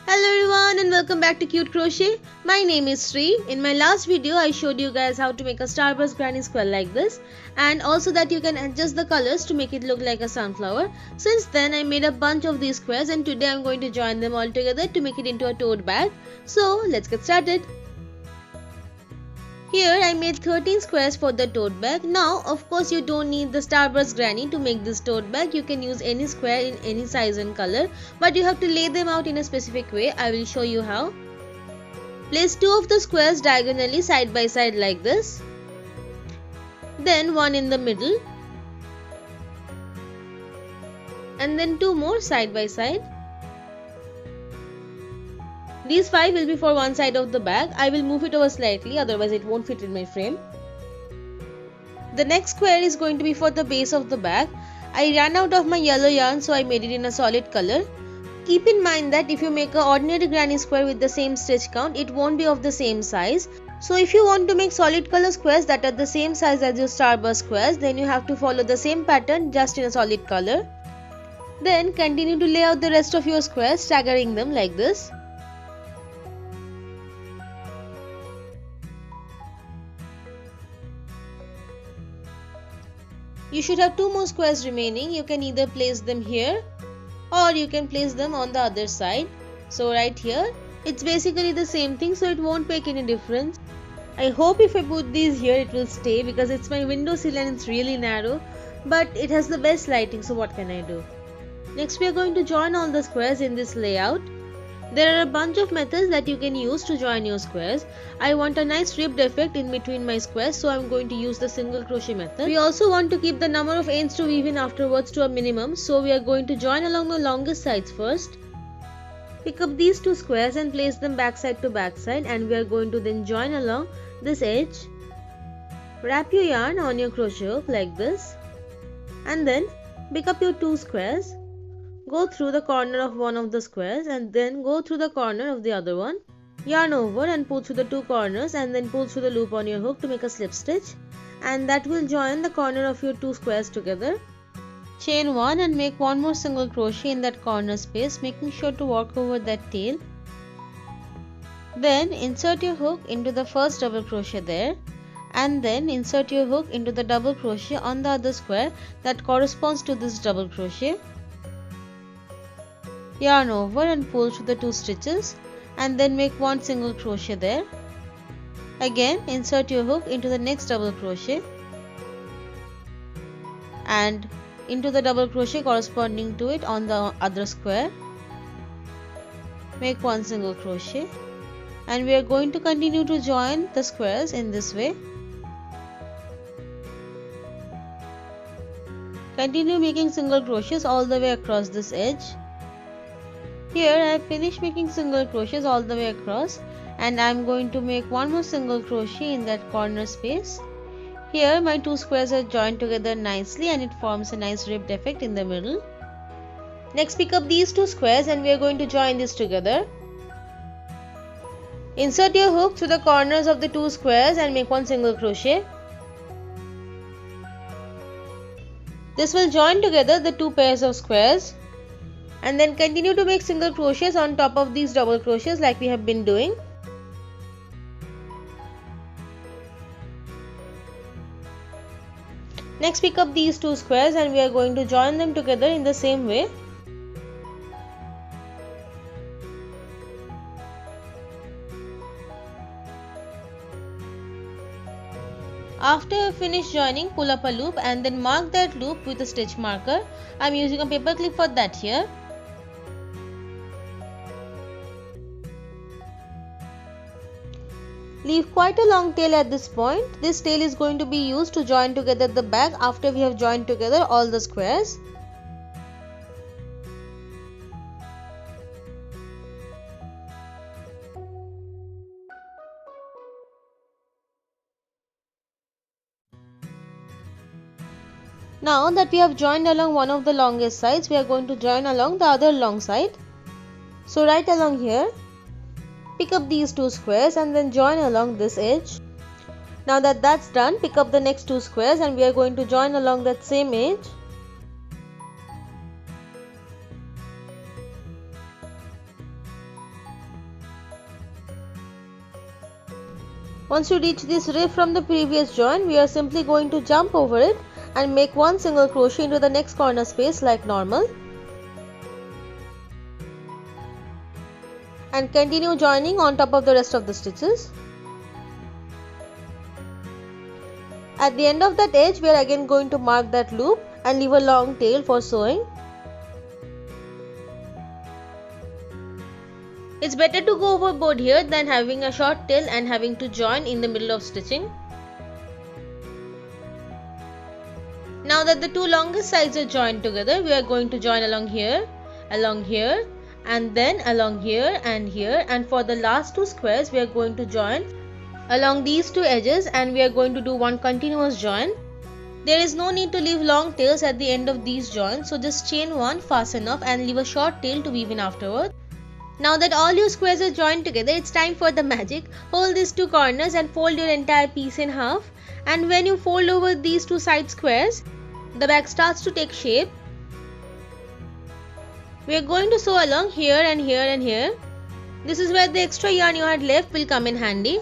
Hello everyone and welcome back to Cute Crochet. My name is Sri. In my last video I showed you guys how to make a starburst granny square like this, and also that you can adjust the colors to make it look like a sunflower. Since then I made a bunch of these squares and today I'm going to join them all together to make it into a tote bag. So let's get started. Here I made 13 squares for the tote bag. Now of course you don't need the starburst granny to make this tote bag. You can use any square in any size and color, but you have to lay them out in a specific way. I will show you how. Place 2 of the squares diagonally side by side like this. Then one in the middle. And then 2 more side by side. These 5 will be for one side of the bag. I will move it over slightly, otherwise it won't fit in my frame. The next square is going to be for the base of the bag. I ran out of my yellow yarn, so I made it in a solid color. Keep in mind that if you make an ordinary granny square with the same stitch count, it won't be of the same size. So if you want to make solid color squares that are the same size as your starburst squares, then you have to follow the same pattern just in a solid color. Then continue to lay out the rest of your squares, staggering them like this. You should have 2 more squares remaining. You can either place them here or you can place them on the other side. So right here, it's basically the same thing, so it won't make any difference. I hope if I put these here it will stay because it's my windowsill and it's really narrow, but it has the best lighting, so what can I do? Next we are going to join all the squares in this layout. There are a bunch of methods that you can use to join your squares. I want a nice ribbed effect in between my squares, so I'm going to use the single crochet method. We also want to keep the number of ends to weave in afterwards to a minimum, so we are going to join along the longest sides first. Pick up these 2 squares and place them backside to backside, and we are going to then join along this edge. Wrap your yarn on your crochet hook like this, and then pick up your 2 squares. Go through the corner of one of the squares and then go through the corner of the other one. Yarn over and pull through the 2 corners and then pull through the loop on your hook to make a slip stitch, and that will join the corner of your 2 squares together. Chain 1 and make 1 more single crochet in that corner space, making sure to walk over that tail. Then insert your hook into the first double crochet there, and then insert your hook into the double crochet on the other square that corresponds to this double crochet. Yarn over and pull through the 2 stitches and then make 1 single crochet there. Again insert your hook into the next double crochet and into the double crochet corresponding to it on the other square. Make 1 single crochet, and we are going to continue to join the squares in this way. Continue making single crochets all the way across this edge. Here I have finished making single crochets all the way across, and I am going to make 1 more single crochet in that corner space. Here my 2 squares are joined together nicely and it forms a nice ribbed effect in the middle. Next pick up these 2 squares and we are going to join this together. Insert your hook through the corners of the 2 squares and make 1 single crochet. This will join together the 2 pairs of squares. And then continue to make single crochets on top of these double crochets like we have been doing. Next pick up these 2 squares and we are going to join them together in the same way. After you finish joining, pull up a loop and then mark that loop with a stitch marker. I am using a paper clip for that here. Leave quite a long tail at this point. This tail is going to be used to join together the bag after we have joined together all the squares. Now that we have joined along one of the longest sides, we are going to join along the other long side. So right along here, pick up these 2 squares and then join along this edge. Now that that's done, pick up the next 2 squares and we are going to join along that same edge. Once you reach this rib from the previous join, we are simply going to jump over it and make one single crochet into the next corner space like normal. And continue joining on top of the rest of the stitches. At the end of that edge, we are again going to mark that loop and leave a long tail for sewing. It's better to go overboard here than having a short tail and having to join in the middle of stitching. Now that the two longest sides are joined together, we are going to join along here, and then along here, and for the last two squares we are going to join along these two edges, and we are going to do one continuous join. There is no need to leave long tails at the end of these joins, so just chain one, fasten off, and leave a short tail to weave in afterwards. Now that all your squares are joined together, it's time for the magic. Hold these two corners and fold your entire piece in half, and when you fold over these two side squares, the bag starts to take shape. We are going to sew along here and here and here. This is where the extra yarn you had left will come in handy.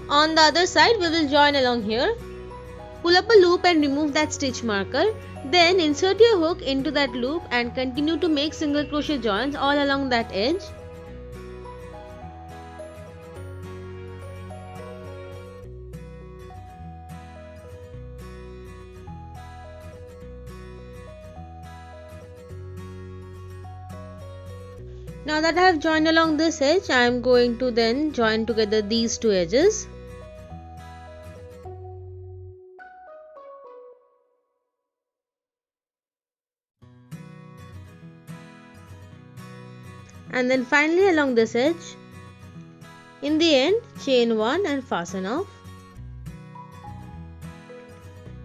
On the other side, we will join along here. Pull up a loop and remove that stitch marker. Then insert your hook into that loop and continue to make single crochet joins all along that edge. Now that I have joined along this edge, I am going to then join together these two edges. And then finally along this edge. In the end, chain one and fasten off.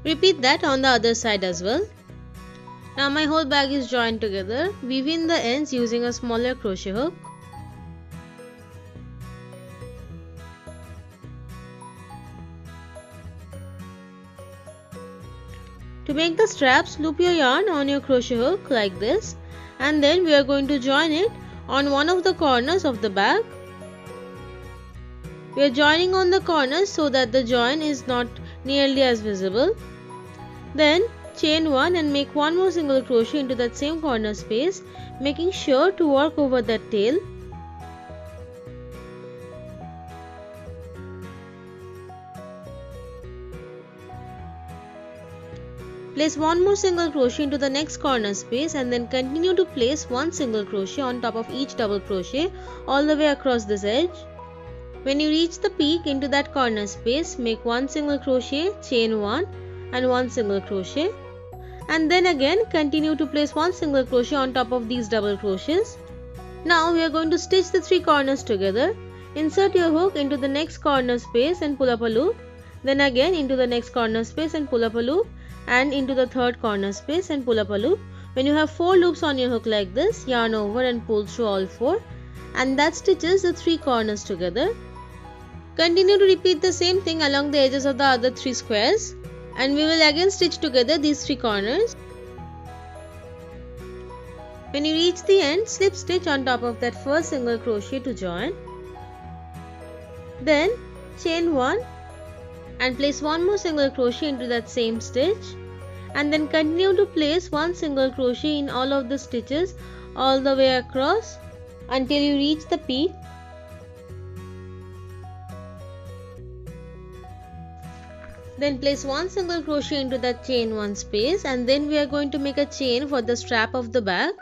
Repeat that on the other side as well. Now my whole bag is joined together. Weave in the ends using a smaller crochet hook. To make the straps, loop your yarn on your crochet hook like this, and then we are going to join it on one of the corners of the bag. We are joining on the corners so that the join is not nearly as visible. Then chain one and make one more single crochet into that same corner space, making sure to work over that tail. Place one more single crochet into the next corner space and then continue to place one single crochet on top of each double crochet all the way across this edge. When you reach the peak into that corner space, make one single crochet, chain one and one single crochet, and then again continue to place one single crochet on top of these double crochets. Now we are going to stitch the three corners together. Insert your hook into the next corner space and pull up a loop, then again into the next corner space and pull up a loop, and into the third corner space and pull up a loop. When you have 4 loops on your hook like this, yarn over and pull through all 4, and that stitches the 3 corners together. Continue to repeat the same thing along the edges of the other 3 squares, and we will again stitch together these 3 corners. When you reach the end, slip stitch on top of that first single crochet to join. Then chain 1 and place one more single crochet into that same stitch, and then continue to place one single crochet in all of the stitches all the way across until you reach the peak. Then place one single crochet into that chain one space, and then we are going to make a chain for the strap of the bag.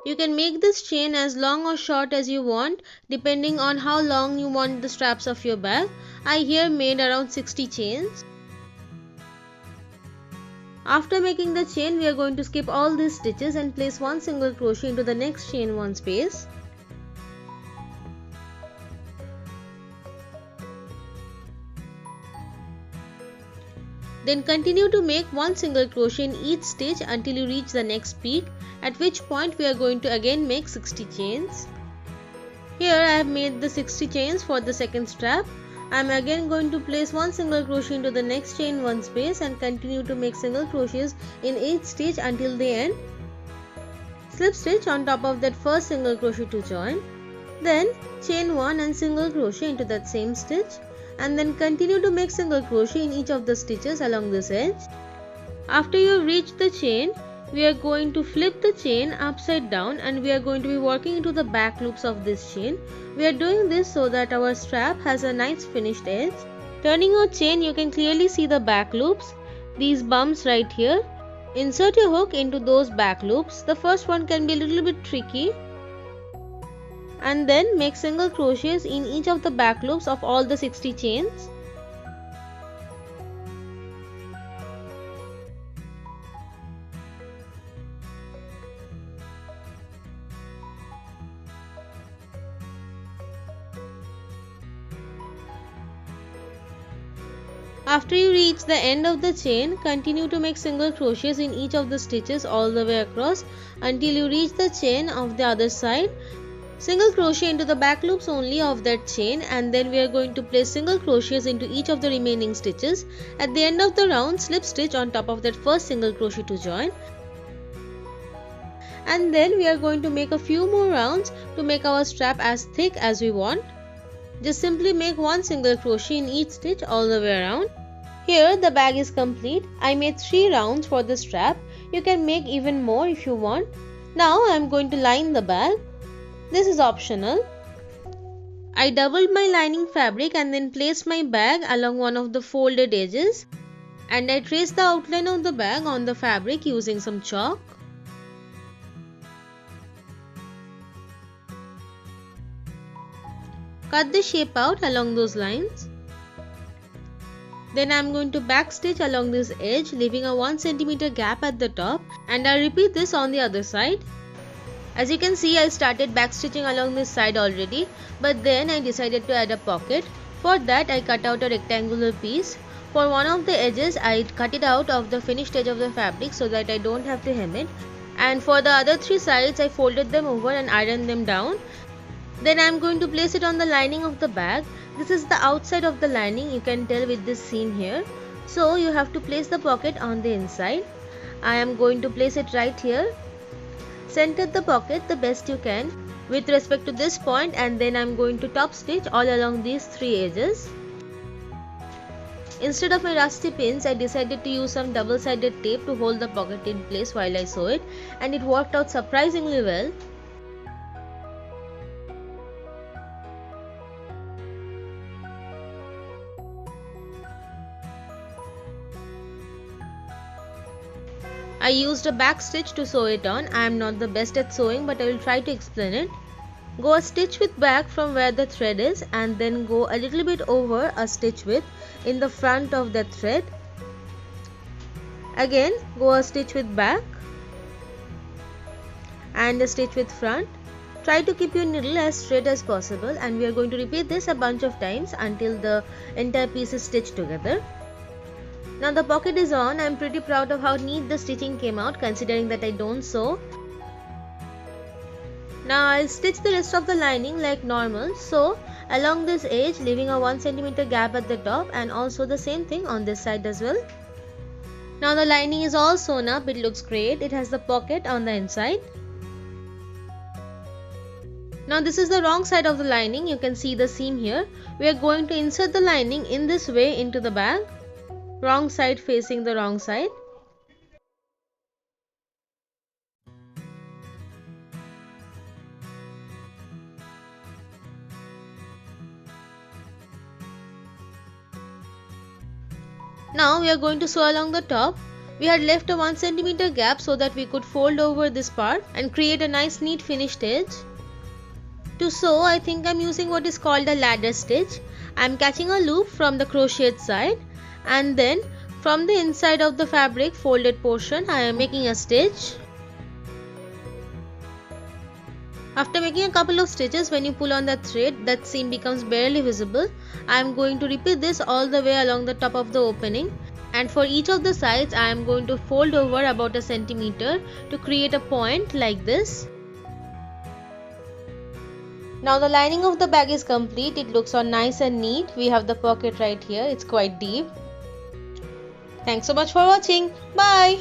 You can make this chain as long or short as you want depending on how long you want the straps of your bag. I here made around 60 chains. After making the chain, we are going to skip all these stitches and place one single crochet into the next chain one space. Then continue to make one single crochet in each stitch until you reach the next peak, at which point we are going to again make 60 chains. Here I have made the 60 chains for the second strap. I am again going to place one single crochet into the next chain one space and continue to make single crochets in each stitch until the end. Slip stitch on top of that first single crochet to join. Then chain 1 and single crochet into that same stitch, and then continue to make single crochet in each of the stitches along this edge. After you reach the chain, we are going to flip the chain upside down and we are going to be working into the back loops of this chain. We are doing this so that our strap has a nice finished edge. Turning your chain, you can clearly see the back loops, these bumps right here. Insert your hook into those back loops. The first one can be a little bit tricky. And then make single crochets in each of the back loops of all the 60 chains. After you reach the end of the chain, continue to make single crochets in each of the stitches all the way across until you reach the chain of the other side. Single crochet into the back loops only of that chain, and then we are going to place single crochets into each of the remaining stitches. At the end of the round, slip stitch on top of that first single crochet to join. And then we are going to make a few more rounds to make our strap as thick as we want. Just simply make one single crochet in each stitch all the way around. Here the bag is complete. I made 3 rounds for the strap. You can make even more if you want. Now I am going to line the bag. This is optional. I doubled my lining fabric and then placed my bag along one of the folded edges, and I traced the outline of the bag on the fabric using some chalk. Cut the shape out along those lines. Then I am going to back stitch along this edge, leaving a 1 cm gap at the top, and I repeat this on the other side. As you can see, I started back stitching along this side already, but then I decided to add a pocket. For that, I cut out a rectangular piece. For one of the edges, I cut it out of the finished edge of the fabric so that I don't have to hem it. And for the other 3 sides, I folded them over and ironed them down. Then I am going to place it on the lining of the bag. This is the outside of the lining, you can tell with this seam here. So you have to place the pocket on the inside. I am going to place it right here. Center the pocket the best you can with respect to this point, and then I am going to top stitch all along these 3 edges. Instead of my rusty pins, I decided to use some double-sided tape to hold the pocket in place while I sew it, and it worked out surprisingly well. I used a back stitch to sew it on. I am not the best at sewing, but I will try to explain it. Go a stitch width back from where the thread is, and then go a little bit over a stitch width in the front of the thread. Again, go a stitch width back and a stitch width front. Try to keep your needle as straight as possible, and we are going to repeat this a bunch of times until the entire piece is stitched together. Now the pocket is on. I am pretty proud of how neat the stitching came out, considering that I don't sew. Now I'll stitch the rest of the lining like normal. So along this edge, leaving a 1 cm gap at the top, and also the same thing on this side as well. Now the lining is all sewn up. It looks great. It has the pocket on the inside. Now this is the wrong side of the lining. You can see the seam here. We are going to insert the lining in this way into the bag. Wrong side facing the wrong side. Now we are going to sew along the top. We had left a 1 cm gap so that we could fold over this part and create a nice neat finished edge. To sew, I think I am using what is called a ladder stitch. I am catching a loop from the crocheted side, and then from the inside of the fabric folded portion I am making a stitch. After making a couple of stitches, when you pull on the thread, that seam becomes barely visible. I am going to repeat this all the way along the top of the opening, and for each of the sides I am going to fold over about a centimeter to create a point like this. Now the lining of the bag is complete. It looks all nice and neat. We have the pocket right here. It's quite deep. Thanks so much for watching. Bye.